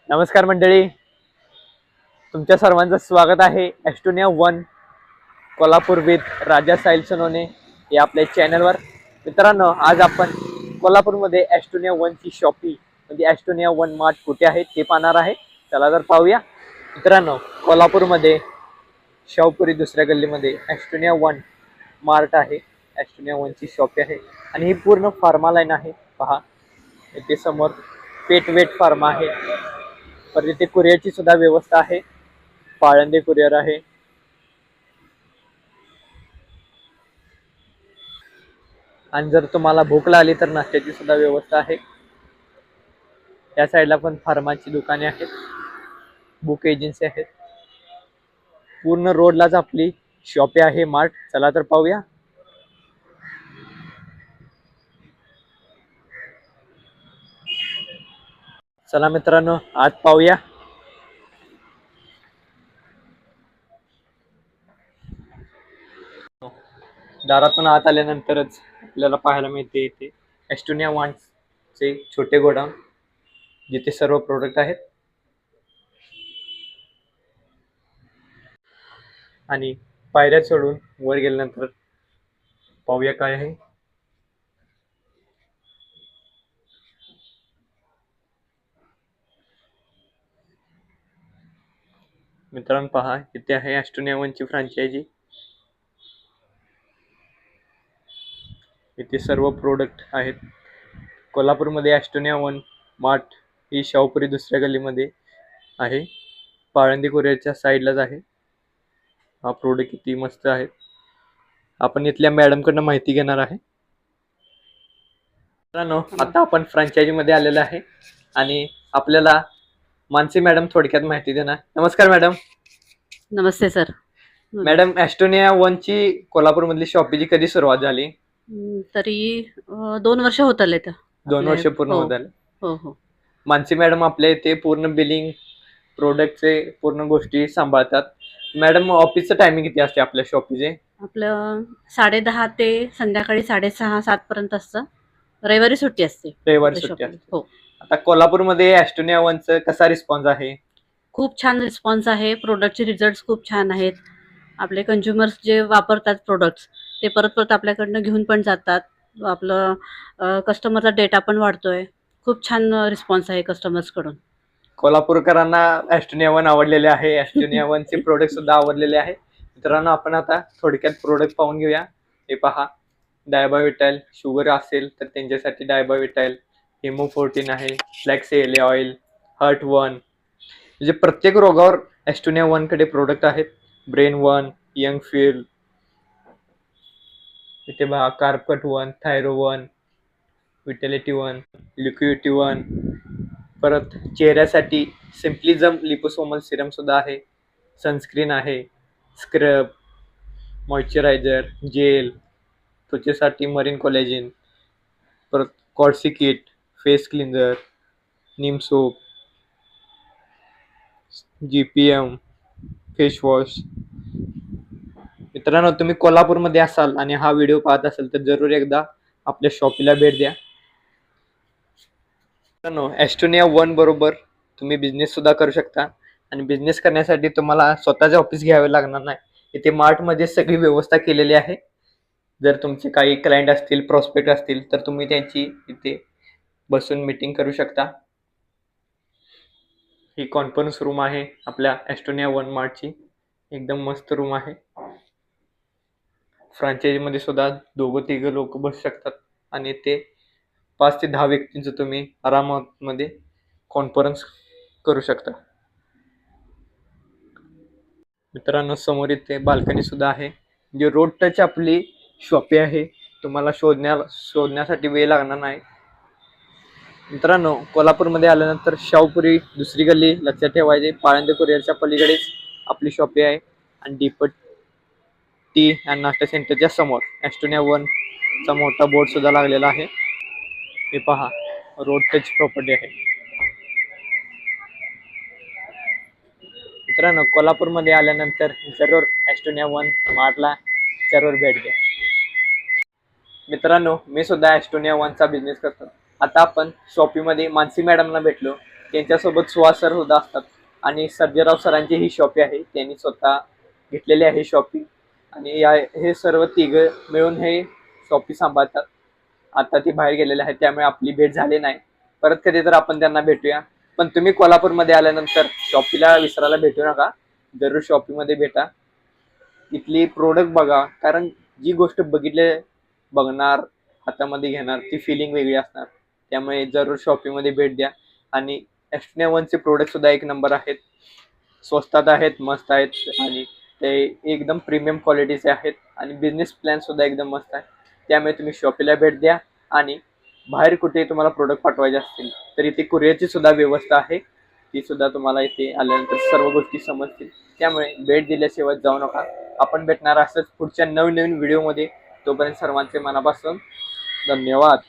नमस्कार मंडळी, तुमच्या सर्वांचं स्वागत आहे एस्टोनिया वन कोल्हापूर विथ राजा साहिल सोनवणे या आपल्या चॅनलवर. मित्रांनो, आज आपण कोल्हापूरमध्ये एस्टोनिया वनची शॉपी म्हणजे एस्टोनिया वन मार्ट कुठे आहे ते पाहणार आहे. चला तर पाहूया. मित्रांनो, कोल्हापूरमध्ये शाहूपुरी दुसऱ्या गल्लीमध्ये एस्टोनिया वन मार्ट आहे. एस्टोनिया वनची शॉपी आहे आणि ही पूर्ण फार्मा लाईन आहे. पहा, इथे समोर पेट वेट फार्मा आहे. पर तिथे कुरिअरची सुद्धा व्यवस्था आहे. पाळंदे कुरिअर आहे. आणि जर तुम्हाला भूक लागली तर नाश्त्याची सुद्धा व्यवस्था आहे. या साईडला पण फार्माची दुकाने आहेत, बुक एजन्सी आहेत. पूर्ण रोडलाच आपली शॉपी आहे, मार्ट. चला तर पाहूया. चला मित्रांनो, आज पाहूया. दारातून आत आल्यानंतरच आपल्याला पाहायला मिळते इथे एस्टोनिया वनचे छोटे गोडाऊन, जिथे सर्व प्रोडक्ट आहेत. आणि पायऱ्या चढून वर गेल्यानंतर पाहूया काय आहे. मित्रांनो, पहा, इथे आहे एस्टोनिया वनची फ्रँचायझी. इथे सर्व प्रोडक्ट आहेत. कोल्हापूरमध्ये एस्टोनिया वन मार्ट ही शाहूपुरी दुसऱ्या गल्लीमध्ये आहे. पाळंदी कुरिअरच्या साईडलाच आहे. हा प्रोडक्ट किती मस्त आहे. आपण इथल्या मॅडमकडनं माहिती घेणार आहे. मित्रांनो, आता आपण फ्रँचायझी मध्ये आलेलो आहे आणि आपल्याला मानसी मॅडम थोडक्यात माहिती देणार. नमस्कार मॅडम. नमस्ते सर. मॅडम, एस्टोनिया वनची कोल्हापूरमधली शॉपीची कधी सुरुवात झाली? तरी 2 वर्ष होत आले. 2 वर्ष पूर्ण होत आले. हो हो. मानसी मॅडम आपल्या इथे पूर्ण बिलिंग, प्रोडक्टचे पूर्ण गोष्टी सांभाळतात. मॅडम, ऑफिसचं टायमिंग किती असते आपल्या शॉपीचे? आपलं 10:30 ते संध्याकाळी 6:30-7 पर्यंत असतं. रविवारी सुट्टी असते. रविवारी आपल्या सुट्टी शॉपला. असते. हो. आता कोल्हापूरमध्ये एस्टोनिया वनचा कसा रिस्पॉन्स आहे? खूप छान रिस्पॉन्स आहे. प्रोडक्टचे रिझल्ट्स खूप छान आहेत. आपले कंझ्युमर्स जे वापरतात प्रोडक्ट्स, ते परत परत आपल्याकडनं घेऊन पण जातात. आपलं कस्टमरचा डेटा पण वाढतोय. खूप छान रिस्पॉन्स आहे कस्टमर्सकडून. कोल्हापूरकरांना एस्टोनिया वन आवडलेले आहे. एस्टोनिया वनचे प्रोडक्ट सुद्धा आवडलेले आहे. मित्रांनो, आपण आता थोडक्यात प्रोडक्ट पाहून घेऊया. हे पहा, डायबाविटाईल. शुगर असेल तर त्यांच्यासाठी डायबाविटाईल. हिमो 14 आहे. फ्लॅक्स एले ऑइल, हर्ट वन, म्हणजे प्रत्येक रोगावर एस्टोनिया वन कडे प्रोडक्ट आहेत. ब्रेन वन, यंग फ्युल, इथे पहा कार्पकट one, thyro one, vitality one, liquidity one. परत चेहऱ्यासाठी सिम्प्लिझम लिपोसोमल सिरम सुद्धा आहे. सनस्क्रीन आहे, स्क्रब, मॉइश्चरायझर, जेल, त्वचेसाठी मरीन कोलॅजिन, परत कॉर्सिकिट, face cleanser, neem soap, GPM, face wash. मित्रांनो, तुम्ही कोल्हापूरमध्ये असाल आणि हा व्हिडिओ पाहत असाल तर जरूर एकदा आपल्या शॉपीला भेट द्या. मित्रांनो, एस्टोनिया वन बरोबर तुम्ही बिझनेस सुद्धा करू शकता आणि बिझनेस करण्यासाठी तुम्हाला स्वतःचे ऑफिस घ्यावे लागणार नाही. इथे मार्टमध्ये सगळी व्यवस्था केलेली आहे. जर तुमचे काही क्लायंट असतील, प्रॉस्पेक्ट असतील तर तुम्ही त्यांची इथे बसून मीटिंग करू शकता. ही कॉन्फरन्स रूम आहे आपल्या एस्टोनिया वन मार्टची. एकदम मस्त रूम आहे. फ्रँचायझीमध्ये सुद्धा 2-3 लोक बसू शकतात आणि ते 5 ते 10 व्यक्तींचं तुम्ही आरामामध्ये कॉन्फरन्स करू शकता. मित्रांनो, समोर इथे बाल्कनी सुद्धा आहे. जे रोड टच आपली शॉपी आहे. तुम्हाला शोधण्यासाठी वेळ लागणार नाही. मित्रांनो, कोल्हापूरमध्ये आल्यानंतर शाहूपुरी दुसरी गल्ली लक्षात ठेवायचे. पाळंदे कुरिअरच्या पलीकडेच आपली शॉपी आहे आणि दीपक टी अँड नाश्ता सेंटरच्या समोर एस्टोनिया वन चा मोठा बोर्ड सुद्धा लागलेला आहे. हे पहा, रोड टच प्रॉपर्टी आहे. मित्रांनो, कोल्हापूरमध्ये आल्यानंतर जरूर एस्टोनिया वन मार्टला जरूर भेट द्या. मित्रांनो, मी सुद्धा एस्टोनिया वनचा बिझनेस करतो. आता आपण शॉपीमध्ये मानसी मॅडमला भेटलो. त्यांच्यासोबत सुहास सर सुद्धा असतात आणि सर्जेराव सरांची ही शॉपी आहे, त्यांनी स्वतः घेतलेली आहे शॉपी आणि हे सर्व तिघं मिळून हे शॉपी सांभाळतात. आता ती बाहेर गेलेले आहेत त्यामुळे आपली भेट झाली नाही. परत कधी तर आपण त्यांना भेटूया. पण तुम्ही कोल्हापूरमध्ये आल्यानंतर शॉपीला विसरायला भेटू नका, जरूर शॉपीमध्ये भेटा, इथली प्रोडक्ट बघा, कारण जी गोष्ट बघणार हातामध्ये घेणार ती फिलिंग वेगळी असणार. त्यामुळे जरूर शॉपीमध्ये भेट द्या. आणि एस्टोनिया वनचे प्रोडक्ट सुद्धा एक नंबर आहेत, स्वस्तात आहेत, मस्त आहेत आणि ते एकदम प्रीमियम क्वालिटीचे आहेत आणि बिझनेस प्लॅन सुद्धा एकदम मस्त आहे. त्यामुळे तुम्ही शॉपीला भेट द्या. आणि बाहेर कुठे तुम्हाला प्रोडक्ट पाठवायचे असतील तर इथे कुरिअरची सुद्धा व्यवस्था आहे, ती सुद्धा तुम्हाला इथे आल्यानंतर सर्व गोष्टी समजतील. त्यामुळे भेट दिल्याशिवाय जाऊ नका. आपण भेटणार असंच पुढच्या नवीन व्हिडिओमध्ये. तोपर्यंत सर्वांचे मनापासून धन्यवाद.